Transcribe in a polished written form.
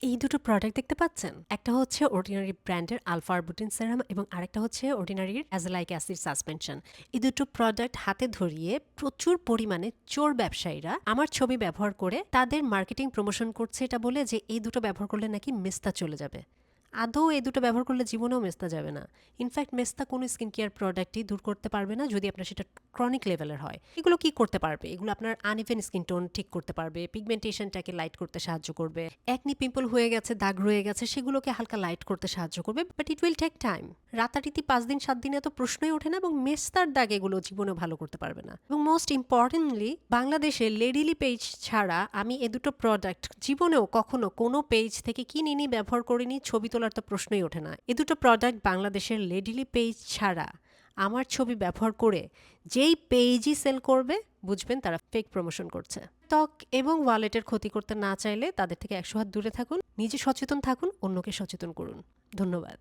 এই দুটো প্রোডাক্ট দেখতে পাচ্ছেন? একটা হচ্ছে অর্ডিনারি ব্র্যান্ডের আলফা আরবুটিন সেরাম এবং আরেকটা হচ্ছে অর্ডিনারির অ্যাজেলাইক অ্যাসিড সাসপেনশন। এই দুটো প্রোডাক্ট হাতে ধরিয়ে প্রচুর পরিমাণে চোর ব্যবসায়ীরা আমার ছবি ব্যবহার করে তাদের মার্কেটিং প্রমোশন করছে এটা বলে যে এই দুটো ব্যবহার করলে নাকি মেস্তা চলে যাবে। আদৌ এই দুটো ব্যবহার করলে জীবনেও মেস্তা যাবে না। ইনফ্যাক্ট মেস্তা কোনো স্কিন কেয়ার প্রোডাক্টই দূর করতে পারবে না যদি আপনার সেটা ক্রনিক লেভেলের হয়। এগুলো কি করতে পারবে? এগুলো আপনার আনইভেন স্কিন টোন ঠিক করতে পারবে, পিগমেন্টেশনটাকে লাইট করতে সাহায্য করবে, একনি পিম্পল হয়ে গেছে, দাগ রয়ে গেছে, সেগুলোকে হালকা লাইট করতে সাহায্য করবে, but it will take time. রাতারাতি 5 দিন 7 দিনে তো প্রশ্নই ওঠে না এবং মেস্তার দাগ এগুলো জীবনে ভালো করতে পারবে না। এবং মোস্ট ইম্পর্টেন্টলি বাংলাদেশে লেডিলি পেজ ছাড়া আমি এ দুটো প্রোডাক্ট জীবনেও কখনো কোনো পেজ থেকে কিনিনি, ব্যবহার করিনি, ছবি তোলার তো প্রশ্নই ওঠে না। এ দুটো প্রোডাক্ট বাংলাদেশের লেডিলি পেজ ছাড়া আমার ছবি ব্যবহার করে যেই পেজই সেল করবে বুঝবেন তারা ফেক প্রমোশন করছে। ত্বক এবং ওয়ালেটের ক্ষতি করতে না চাইলে তাদের থেকে 100 হাত দূরে থাকুন, নিজে সচেতন থাকুন, অন্যকে সচেতন করুন। ধন্যবাদ।